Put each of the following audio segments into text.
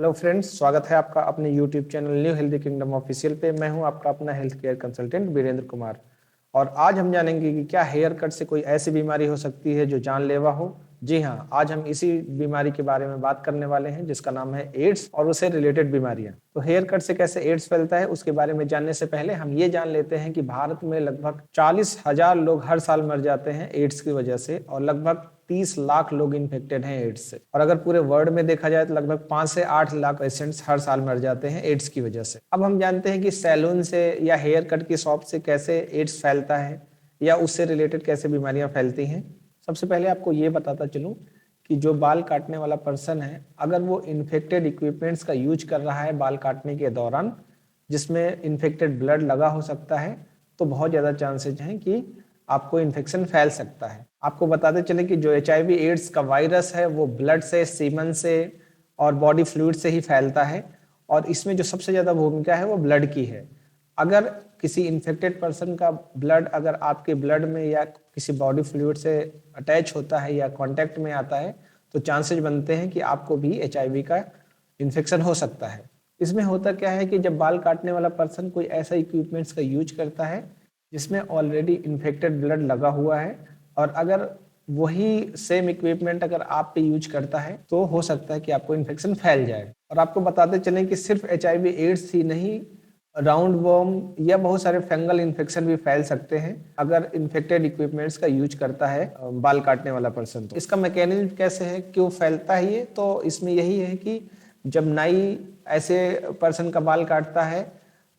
Hello friends, स्वागत है आपका अपने YouTube channel new healthy kingdom official पे। मैं हूं आपका अपना health care consultant Virendra Kumar. और आज हम जानेंगे कि क्या हेयर कट से कोई ऐसी बीमारी हो सकती है जो जानलेवा हो। जी हाँ, आज हम इसी बीमारी के बारे में बात करने वाले हैं जिसका नाम है एड्स और उससे रिलेटेड बीमारियां। तो हेयर कट से कैसे एड्स फैलता है उसके बारे में जानने से पहले हम ये जान लेते हैं कि भारत में लगभग 40,000 लोग हर साल मर जाते हैं एड्स की वजह से, और लगभग 30 लाख लोग इन्फेक्टेड हैं एड्स से। और अगर पूरे वर्ल्ड में देखा जाए तो लगभग 5 से 8 लाख पेशेंट्स हर साल मर जाते हैं एड्स की वजह से। अब हम जानते हैं कि सैलून से या हेयर कट की शॉप से कैसे एड्स फैलता है या उससे रिलेटेड कैसे बीमारियां फैलती हैं। सबसे पहले आपको ये बताता चलूं कि जो बाल काटने वाला पर्सन है, अगर वो इन्फेक्टेड इक्विपमेंट्स का यूज कर रहा है बाल काटने के दौरान जिसमें इन्फेक्टेड ब्लड लगा हो सकता है, तो बहुत ज़्यादा चांसेज हैं कि आपको इन्फेक्शन फैल सकता है। आपको बताते चले कि जो HIV एड्स का वायरस है वो ब्लड से, सीमन से और बॉडी फ्लूइड से ही फैलता है, और इसमें जो सबसे ज़्यादा भूमिका है वो ब्लड की है। अगर किसी इन्फेक्टेड पर्सन का ब्लड अगर आपके ब्लड में या किसी बॉडी फ्लूइड से अटैच होता है या कांटेक्ट में आता है, तो चांसेस बनते हैं कि आपको भी HIV का इन्फेक्शन हो सकता है। इसमें होता क्या है कि जब बाल काटने वाला पर्सन कोई ऐसा इक्विपमेंट्स का यूज करता है जिसमें ऑलरेडी इन्फेक्टेड ब्लड लगा हुआ है, और अगर वही सेम इक्विपमेंट अगर आप पे यूज करता है तो हो सकता है कि आपको इन्फेक्शन फैल जाए। और आपको बताते चलें कि सिर्फ HIV एड्स ही नहीं, राउंड वर्म या बहुत सारे फंगल इन्फेक्शन भी फैल सकते हैं अगर इन्फेक्टेड इक्विपमेंट्स का यूज करता है बाल काटने वाला पर्सन। तो इसका मैकेनिज्म कैसे है, क्यों फैलता है ये, तो इसमें यही है कि जब नाई ऐसे पर्सन का बाल काटता है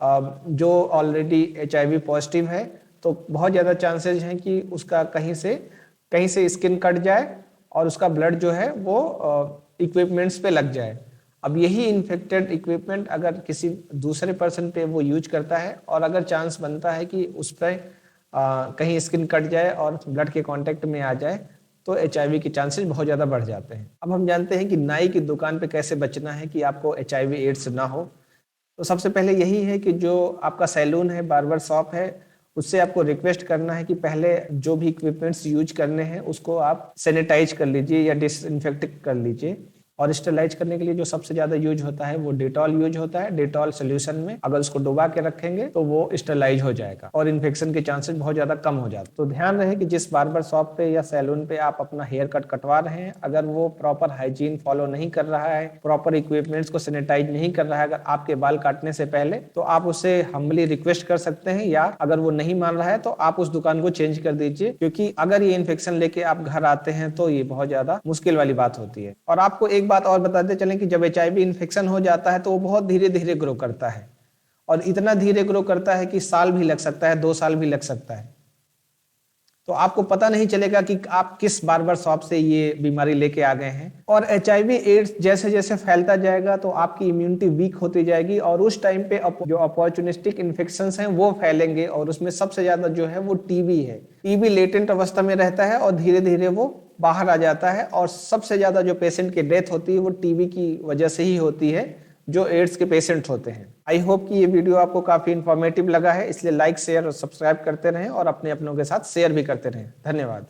जो ऑलरेडी HIV पॉजिटिव है, तो बहुत ज़्यादा चांसेस हैं कि उसका कहीं से स्किन कट जाए और उसका ब्लड जो है वो इक्विपमेंट्स पे लग जाए। अब यही इन्फेक्टेड इक्विपमेंट अगर किसी दूसरे पर्सन पे वो यूज करता है और अगर चांस बनता है कि उस पर कहीं स्किन कट जाए और ब्लड के कांटेक्ट में आ जाए, तो HIV के चांसेस बहुत ज़्यादा बढ़ जाते हैं। अब हम जानते हैं कि नाई की दुकान पे कैसे बचना है कि आपको HIV एड्स ना हो। तो सबसे पहले यही है कि जो आपका सैलून है, बार्बर शॉप है, उससे आपको रिक्वेस्ट करना है कि पहले जो भी इक्विपमेंट्स यूज करने हैं उसको आप सैनिटाइज कर लीजिए या डिसइंफेक्ट कर लीजिए। और स्टरलाइज करने के लिए जो सबसे ज्यादा यूज होता है वो डेटॉल यूज होता है। डेटॉल सोल्यूशन में अगर उसको डुबा के रखेंगे तो वो स्टरलाइज हो जाएगा और इन्फेक्शन के चांसेस बहुत ज्यादा कम हो जाते हैं। तो ध्यान रहे कि जिस बार्बर शॉप पे या सैलून पे आप अपना हेयर कट कटवा रहे हैं, अगर वो प्रॉपर हाइजीन फॉलो नहीं कर रहा है, प्रॉपर इक्विपमेंट्स को सैनिटाइज नहीं कर रहा है अगर आपके बाल काटने से पहले, तो आप उससे हम्बली रिक्वेस्ट कर सकते हैं, या अगर वो नहीं मान रहा है तो आप उस दुकान को चेंज कर दीजिए, क्योंकि अगर ये इन्फेक्शन लेके आप घर आते हैं तो ये बहुत ज्यादा मुश्किल वाली बात होती है। और आपको एक बात और बताते चलें कि जब HIV इन्फेक्शन हो जाता है तो वो बहुत धीरे धीरे ग्रो करता है, और इतना धीरे ग्रो करता है कि साल भी लग सकता है, 2 साल भी लग सकता है। तो आपको पता नहीं चलेगा कि आप किस बार्बर शॉप से ये बीमारी लेके आ गए हैं। और HIV एड्स जैसे जैसे फैलता जाएगा तो आपकी इम्यूनिटी वीक होती जाएगी, और उस टाइम पे जो अपॉर्चुनिस्टिक इन्फेक्शंस हैं वो फैलेंगे, और उसमें सबसे ज्यादा जो है वो TB है। TB लेटेंट अवस्था में रहता है और धीरे धीरे वो बाहर आ जाता है, और सबसे ज्यादा जो पेशेंट की डेथ होती है वो TB की वजह से ही होती है जो एड्स के पेशेंट होते हैं। आई होप कि ये वीडियो आपको काफी इंफॉर्मेटिव लगा है, इसलिए लाइक, शेयर और सब्सक्राइब करते रहें और अपने अपनों के साथ शेयर भी करते रहें। धन्यवाद।